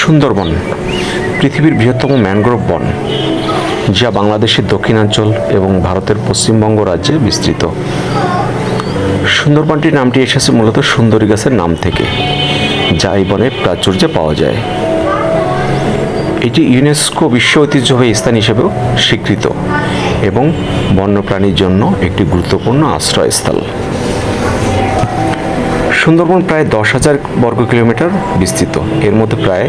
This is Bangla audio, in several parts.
সুন্দরবন পৃথিবীর বৃহত্তম ম্যানগ্রোভ বন, যা বাংলাদেশের দক্ষিণাঞ্চল এবং ভারতের পশ্চিমবঙ্গ রাজ্যে বিস্তৃত। সুন্দরবনটির নামটি এসেছে মূলত সুন্দরী গাছের নাম থেকে, যা এই বনের প্রাচুর্যে পাওয়া যায়। এটি ইউনেস্কো বিশ্ব ঐতিহ্যবাহী স্থান হিসেবেও স্বীকৃত এবং বন্যপ্রাণীর জন্য একটি গুরুত্বপূর্ণ আশ্রয়স্থল। সুন্দরবন প্রায় 10,000 বর্গ কিলোমিটার বিস্তৃত। এর মধ্যে প্রায়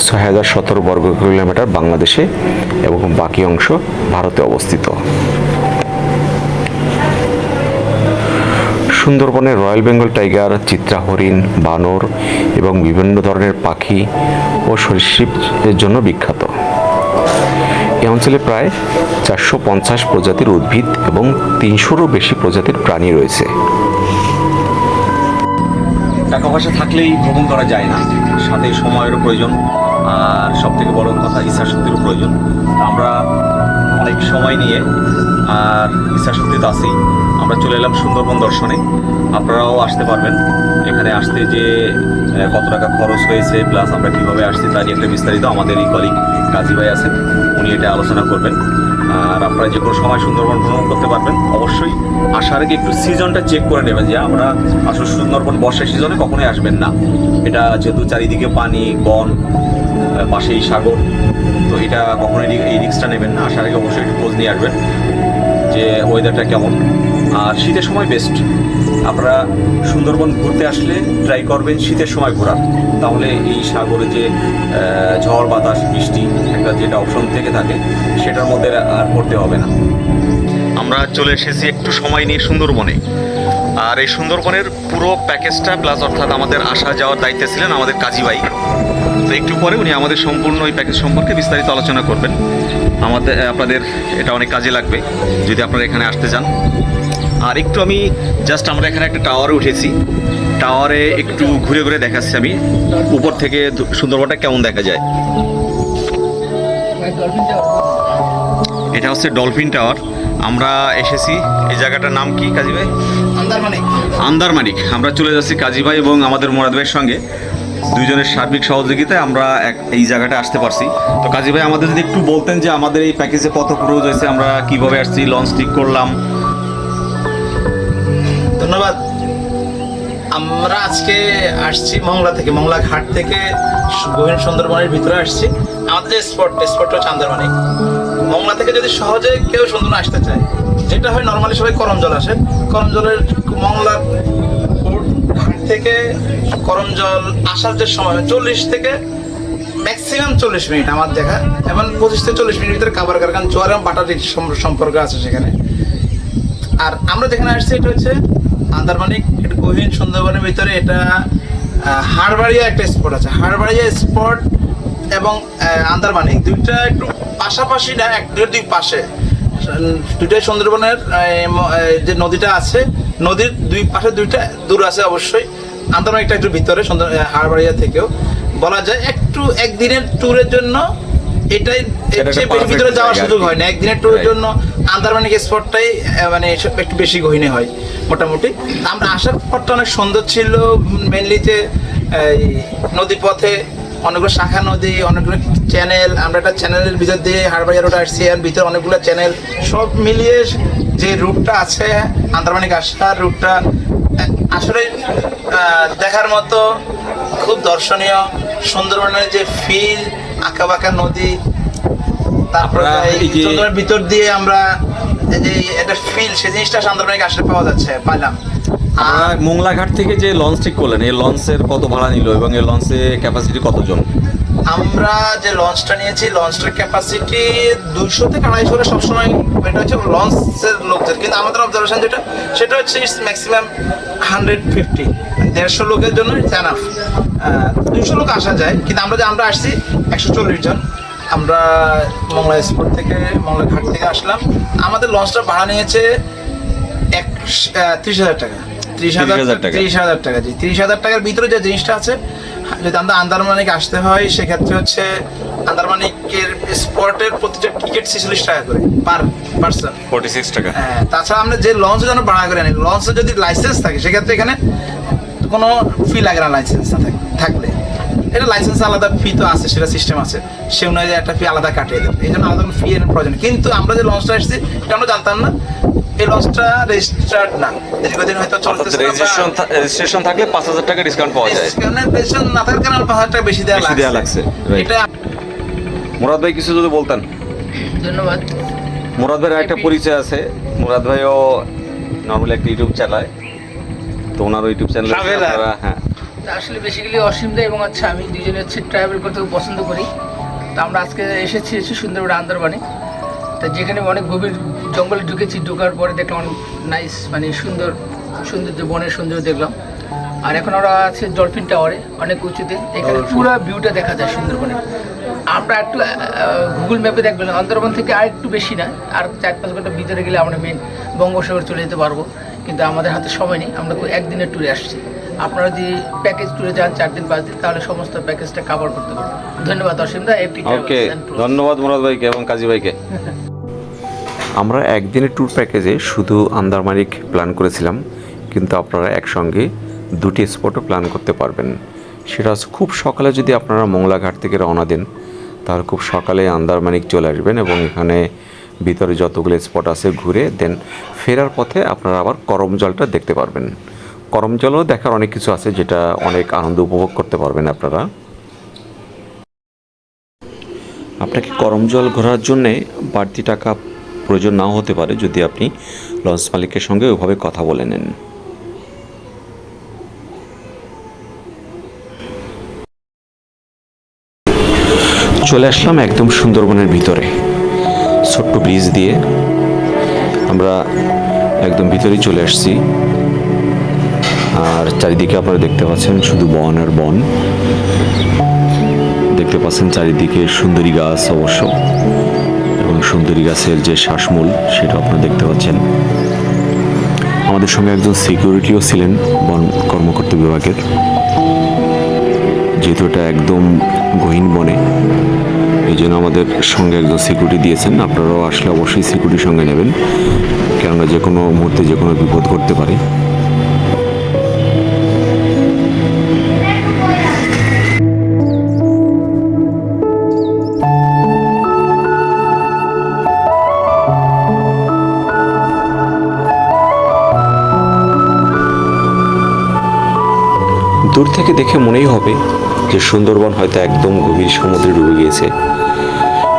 6,017 বর্গ কিলোমিটার বাংলাদেশে এবং বাকি অংশ ভারতে অবস্থিত। সুন্দরবনে রয়্যাল বেঙ্গল টাইগার, চিত্রা হরিণ, বানর এবং বিভিন্ন ধরনের পাখি ও সরীসৃপের জন্য বিখ্যাত। এই অঞ্চলে প্রায় 450 প্রজাতির উদ্ভিদ এবং 300-রও বেশি প্রজাতির প্রাণী রয়েছে। টাকা পয়সা থাকলেই ভ্রমণ করা যায় না, সাথে সময়েরও প্রয়োজন, আর সব থেকে বড় কথা ইচ্ছাশক্তিরও প্রয়োজন। আমরা অনেক সময় নিয়ে আর ইচ্ছাশক্তি তো আছেই, আমরা চলে এলাম সুন্দরবন দর্শনে। আপনারাও আসতে পারবেন। এখানে আসতে যে কত টাকা খরচ হয়েছে প্লাস আমরা কীভাবে আসছি তারই একটা বিস্তারিত আমাদের এই কলিগ কাজী ভাই আছেন, উনি এটা আলোচনা করবেন। আর আপনারা যে কোনো সময় সুন্দরবন ভ্রমণ করতে পারবেন। অবশ্যই আসার আগে একটু সিজনটা চেক করে নেবেন, যে আমরা আসলে সুন্দরবন বর্ষার সিজনে কখনোই আসবেন না। এটা যেহেতু চারিদিকে পানি, বন, পাশেই সাগর, তো এটা কখনোই এই রিস্কটা নেবেন না। আসার আগে অবশ্যই একটু খোঁজ নিয়ে আসবেন যে ওয়েদারটা কেমন। আর শীতের সময় বেস্ট। আপনারা সুন্দরবন ঘুরতে আসলে ট্রাই করবেন শীতের সময় ঘোরার, তাহলে এই সাগরে যে ঝড় বাতাস বৃষ্টি একটা যেটা অপশন থেকে থাকে সেটার মধ্যে আর পড়তে হবে না। আমরা চলে এসেছি একটু সময় নিয়ে সুন্দরবনে। আর এই সুন্দরবনের পুরো প্যাকেজটা প্লাস অর্থাৎ আমাদের আসা যাওয়ার দায়িত্বে ছিলেন আমাদের কাজী ভাই। তো একটু পরে উনি আমাদের সম্পূর্ণ এই প্যাকেজ সম্পর্কে বিস্তারিত আলোচনা করবেন। আপনাদের এটা অনেক কাজে লাগবে যদি আপনারা এখানে আসতে চান। আর একটু আমি জাস্ট আমরা এখানে একটা টাওয়ারে উঠেছি, টাওয়ারে একটু ঘুরে ঘুরে দেখাচ্ছি আমি উপর থেকে সুন্দরবনটা কেমন দেখা যায়। এটা হচ্ছে ডলফিন টাওয়ার। আমরা এসেছি, এই জায়গাটার নাম কি কাজী ভাই? আন্দারমানিক। আমরা চলে যাচ্ছি কাজী ভাই এবং আমাদের মোরাদ ভাইয়ের সঙ্গে, দুইজনের সার্বিক সহযোগিতায় আমরা এই জায়গাটা আসতে পারছি। তো কাজী ভাই আমাদের যদি একটু বলতেন যে আমাদের এই প্যাকেজে কত খরচ হয়েছে, আমরা কিভাবে আসছি, লঞ্চ ঠিক করলাম। ধন্যবাদ। আমরা আজকে আসছি মংলা থেকে, মংলা ঘাট থেকে গহীন সুন্দরবনের ভিতরে আসছি। আমাদের যে স্পট হচ্ছে আন্দারমানিক। মংলা থেকে যদি সহজে কেউ সুন্দরবন আসতে চায়, যেটা হয় নর্মালি সবাই করমজল আসে, করমজলের মংলা ঘাট থেকে করমজল আসার যে সময় 40 থেকে ম্যাক্সিমাম 40 মিনিট আমার দেখা, এবং 25 থেকে 40 মিনিট ভিতরে কাবার কারখানা জোয়ার এবং বাটার সম্পর্ক আছে সেখানে। আর আমরা যেখানে আসছি এটা হচ্ছে আন্দারমানিক, এটা গহীন সুন্দরবনের ভিতরে। এটা হাড়বাড়িয়া একটা স্পট আছে, হাড়বাড়িয়া স্পট এবং আন্দারমানিক দুইটা একটু পাশাপাশি না, দুই পাশে দুইটাই সুন্দরবনের যে নদীটা আছে, নদীর দুই পাশে দুইটা দূর আছে অবশ্যই। আন্দারমানিকটা একটু ভিতরে, হাড়বাড়িয়া থেকেও বলা যায় একটু একদিনের ট্যুরের জন্য এটাই ভিতরে যাওয়ার সুযোগ হয় না। একদিনের ট্যুরের জন্য আন্দারমানিক স্পটটাই মানে একটু বেশি গহীনে হয় মোটামুটি। আমরা আসার পথটা অনেক সুন্দর ছিল, মেনলি যে নদী পথে অনেকগুলো শাখা নদী, অনেকগুলো চ্যানেল। আমরা একটা চ্যানেলের ভিতর দিয়ে হাড়বাড়িয়া রোড আসছি, আর ভিতরে অনেকগুলো চ্যানেল, সব মিলিয়ে যে রুটটা আছে আন্দারমানিক আসার রুটটা আসলে দেখার মতো, খুব দর্শনীয়। সুন্দরবনের যে ফিল, আঁকা বাঁকা নদী, তারপরে ভিতর দিয়ে আমরা যে একটা ফিল, সেই জিনিসটা আন্দারমানিক আসলে পাইলাম। আর মোংলা ঘাট থেকে যে লঞ্চ ঠিক করলেন, এই লঞ্চের কত ভাড়া নিল এবং এই লঞ্চে ক্যাপাসিটি কতজন? আমরা যে লঞ্চটা নিয়েছি, লঞ্চটার ক্যাপাসিটি 200 থেকে 250 সবসময়, এটা হচ্ছে লঞ্চের লোকদের। কিন্তু আমাদের অবজারভেশন যেটা, সেটা হচ্ছে ম্যাক্সিমাম 150, 150 লোকের জন্য এনাফ। 200 লোক আসা যায়, কিন্তু আমরা আসছি 140 জন। আমরা মংলা স্পট থেকে, মংলা ঘাট থেকে আসলাম। আমাদের লঞ্চটা ভাড়া নিয়েছে 30,000 টাকা। 30,000 টাকা, জি। 30,000 টাকার ভিতরে যে জিনিসটা আছে, যদি আমরা আন্দারমানিক আসতে হয় সেক্ষেত্রে হচ্ছে আন্দারমানিকের স্পটের প্রতিটা টিকিট 46 টাকা করে পার পার্সন, 46 টাকা। হ্যাঁ, তাছাড়া আমরা যে লঞ্চে যেন ভাড়া করে আনি, লঞ্চে যদি লাইসেন্স থাকে সেক্ষেত্রে এখানে কোনো ফি লাগে না, লাইসেন্স থাকলে। এটা লাইসেন্স আলাদা ফি তো আছে, সেটা সিস্টেম আছে, সে অনুযায়ী একটা ফি আলাদা কাটিয়ে দেবে, এই জন্য আলাদা কোনো ফি এর প্রয়োজন নেই। কিন্তু আমরা যে লঞ্চটা এসেছি এটা আমরা জানতাম না, এই লঞ্চটা রেজিস্টার্ড না, দীর্ঘদিন হয়তো চলতেছে। রেজিস্ট্রেশন থাকলে 5,000 টাকা ডিসকাউন্ট পাওয়া যায়। রেজিস্ট্রেশন না থাকার কারণে 5,000 টাকা বেশি দেওয়া লাগছে। এটা মুরাদ ভাই কিছু যদি বলতেন। ধন্যবাদ। মুরাদ ভাইয়ের একটা পরিচয় আছে, মুরাদ ভাইও নর্মালি একটা ইউটিউব চালায়, তো ওনারও ইউটিউব চ্যানেল। হ্যাঁ, আসলে বেসিক্যালি অসীম দা এবং আমি দুজনে ট্রাভেল করতে খুব পছন্দ করি। তো আমরা আজকে এসেছি সুন্দরবন আন্দারবানে, তা যেখানে অনেক গভীর জঙ্গলে ঢুকেছি, ঢোকার পরে দেখলাম অনেক নাইস, মানে সৌন্দর্য, বনের সৌন্দর্য দেখলাম। আর এখন আমরা আছে ডলফিন টাওয়ারে, অনেক উঁচুতে, এখানে পুরো ভিউটা দেখা যায় সুন্দরবনের। আমরা একটু গুগল ম্যাপে দেখবেন আন্দারবান থেকে আর একটু বেশি না, আর 4-5 ঘন্টা ভিতরে গেলে আমরা মেন বঙ্গোপসাগর চলে যেতে পারবো, কিন্তু আমাদের হাতে সময় নেই, আমরা একদিনের ট্যুরে আসছি। আপনারা যদি প্যাকেজ ট্যুরে যান 4 দিন 5 দিন, তাহলে সমস্ত প্যাকেজটা কভার করতে পারবেন। ধন্যবাদ অসীম দা। ওকে, ধন্যবাদ মুরাদ ভাইকে এবং কাজী ভাইকে। আমরা একদিনের ট্যুর প্যাকেজে শুধু আন্দারমানিক প্ল্যান করেছিলাম, কিন্তু আপনারা একসঙ্গে 2টি স্পটও প্ল্যান করতে পারবেন। সেটা হচ্ছে খুব সকালে যদি আপনারা মংলাঘাট থেকে রওনা দেন, তাহলে খুব সকালে আন্দারমানিক চলে আসবেন এবং এখানে ভিতরে যতগুলো স্পট আছে ঘুরে দেন ফেরার পথে আপনারা আবার করমজলটা দেখতে পারবেন। করমজলও দেখার অনেক কিছু আছে, যেটা অনেক আনন্দ উপভোগ করতে পারবেন আপনারা। আপনাকে করমজল ঘোরার জন্যে বাড়তি টাকা প্রয়োজন নাও হতে পারে, যদি আপনি লঞ্চ মালিকের সঙ্গে ওইভাবে কথা বলে নেন। চলে আসলাম একদম সুন্দরবনের ভিতরে, ছোট্ট ব্রিজ দিয়ে আমরা একদম ভিতরেই চলে আসছি। আর চারিদিকে আপনারা দেখতে পাচ্ছেন শুধু বন আর বন, দেখতে পাচ্ছেন চারিদিকে সুন্দরী গাছ অবশ্য, এবং সুন্দরী গাছের যে শ্বাসমূল সেটা আপনারা দেখতে পাচ্ছেন। আমাদের সঙ্গে একজন সিকিউরিটিও ছিলেন বন কর্মকর্তা বিভাগের, যেহেতু এটা একদম গহীন বনে, এই জন্য আমাদের সঙ্গে একজন সিকিউরিটি দিয়েছেন। আপনারাও আসলে অবশ্যই সিকিউরিটির সঙ্গে নেবেন, কেননা যে কোনো মুহূর্তে যে কোনো বিপদ ঘটতে পারে। দূর থেকে দেখে মনেই হবে যে সুন্দরবন হয়তো একদম গভীর সমুদ্রে ডুবে গিয়েছে,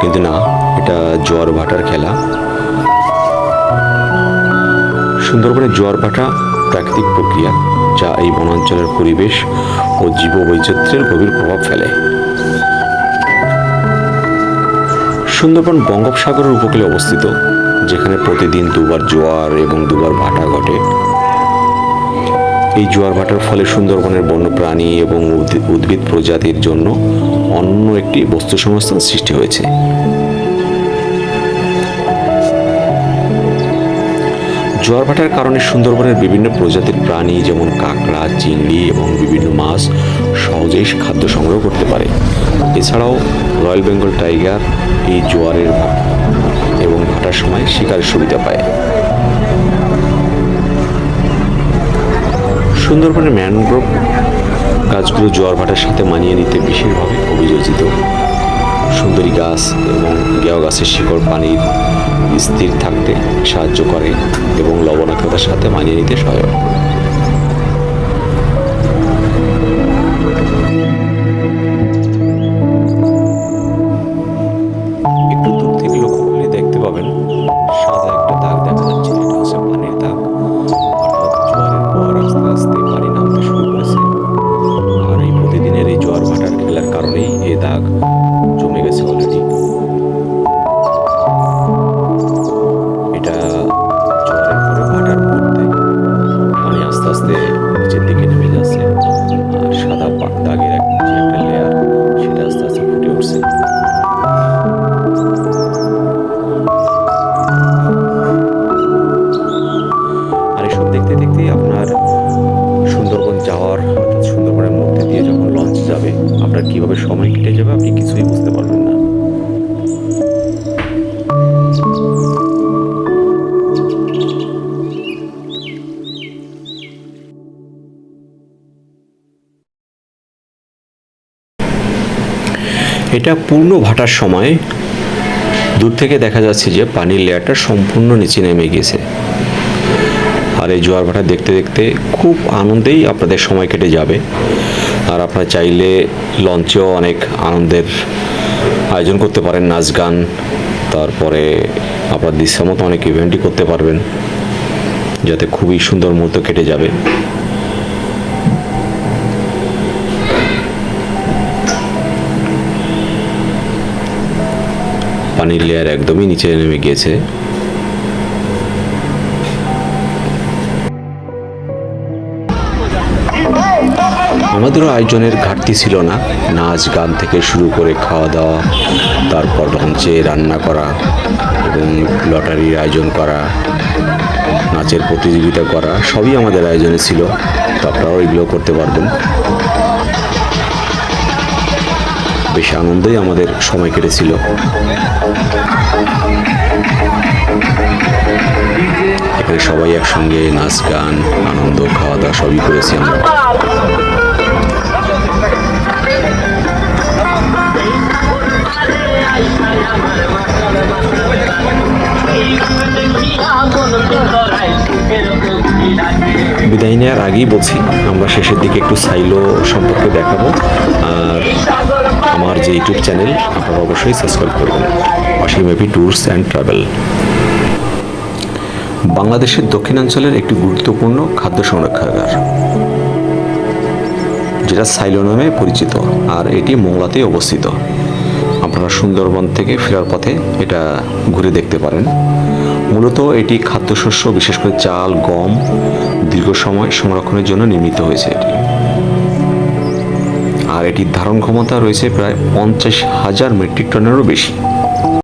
কিন্তু না, এটা জোয়ার ভাটার খেলা। সুন্দরবনের জোয়ার ভাটা প্রাকৃতিক প্রক্রিয়া, যা এই বনাঞ্চলের পরিবেশ ও জীববৈচিত্র্যের গভীর প্রভাব ফেলে। সুন্দরবন বঙ্গোপসাগরের উপকূলে অবস্থিত, যেখানে প্রতিদিন 2বার জোয়ার এবং 2বার ভাটা ঘটে। এই জোয়ার ভাটার ফলে সুন্দরবনের বন্যপ্রাণী এবং উদ্ভিদ প্রজাতির জন্য অন্য একটি বস্তুসংস্থান সৃষ্টি হয়েছে। জোয়ার ভাটার কারণে সুন্দরবনের বিভিন্ন প্রজাতির প্রাণী যেমন কাঁকড়া, চিংড়ি এবং বিভিন্ন মাছ সহজেই খাদ্য সংগ্রহ করতে পারে। এছাড়াও রয়্যাল বেঙ্গল টাইগার এই জোয়ারের এবং ভাটার সময় শিকারের সুবিধা পায়। সুন্দরবনের ম্যানগ্রোভ গাছগুলো জোয়ার ভাটার সাথে মানিয়ে নিতে বিশেষভাবে অভিযোজিত। সুন্দরী গাছ এবং গেও গাছের শিকড় পানির স্থির থাকতে সাহায্য করে এবং লবণাক্ততার সাথে মানিয়ে নিতে সহায়ক। একটু দূর থেকে লক্ষ্য করলে দেখতে পাবেন সাদা একটা দাগ দেখা যাচ্ছে, এটা হচ্ছে পানির দাগ। অর্থাৎ জোয়ারের পর আস্তে আস্তে পানি নামতে শুরু করেছে, আর এই প্রতিদিনের এই জোয়ার ভাটার খেলার কারণেই এই দাগ জমে গেছে অলরেডি। এটা জোয়ারের পরে ভাটার মুহূর্তে পানি আস্তে আস্তে নিচের দিকে নেমে যাচ্ছে, আর সাদা দাগের যে একটা লেয়ার সেটা আস্তে আস্তে ফুটে উঠছে। আর এসব দেখতে দেখতেই আপনার সুন্দরবন যাওয়ার, অর্থাৎ সুন্দরবনের মধ্যে দিয়ে যখন লঞ্চ যাবে, আপনার কিভাবে সময় কেটে যাবে আপনি কিছুই বুঝতে পারবেন না। এটা পূর্ণ ভাটার সময় দূর থেকে দেখা যাচ্ছে যে পানির লেয়ারটা সম্পূর্ণ নিচে নেমে গেছে। আর এই জোয়ার ভাটা দেখতে দেখতে খুব আনন্দেই আপনাদের সময় কেটে যাবে। আর আপনারা চাইলে লঞ্চেও অনেক আনন্দের আয়োজন করতে পারেন, নাচ গান, তারপরে আপনার দৃশ্যমতো অনেক ইভেন্টই করতে পারবেন, যাতে খুবই সুন্দর মুহূর্ত কেটে যাবে। পানির লেয়ার একদমই নিচে নেমে গিয়েছে। আমাদেরও আয়োজনের ঘাটতি ছিল না। নাচ গান থেকে শুরু করে খাওয়া দাওয়া, তারপর লঞ্চে রান্না করা এবং লটারির আয়োজন করা, নাচের প্রতিযোগিতা করা, সবই আমাদের আয়োজনে ছিল। তো আপনারাও এগুলো করতে পারবেন। বেশ আনন্দেই আমাদের সময় কেটেছিল। এখানে সবাই একসঙ্গে নাচ গান, আনন্দ, খাওয়া দাওয়া সবই করেছি আমরা। বিদায় নেওয়ার আগেই বলছি, আমরা শেষের দিকে একটু সাইলো সম্পর্কে দেখাবো। আর আমার যে ইউটিউব চ্যানেল আপনারা অবশ্যই সাবস্ক্রাইব করবেন, অসীম হ্যাপি ট্যুরস অ্যান্ড ট্রাভেল। বাংলাদেশের দক্ষিণাঞ্চলের একটি গুরুত্বপূর্ণ খাদ্য সংরক্ষণাগার, যেটা সাইলো নামে পরিচিত, আর এটি মোংলাতে অবস্থিত। আপনারা সুন্দরবন থেকে ফেরার পথে এটা ঘুরে দেখতে পারেন। মূলত এটি খাদ্যশস্য, বিশেষ করে চাল, গম দীর্ঘ সময় সংরক্ষণের জন্য নির্মিত হয়েছে এটি। আর এটির ধারণ ক্ষমতা রয়েছে প্রায় 50,000 মেট্রিক টনেরও বেশি।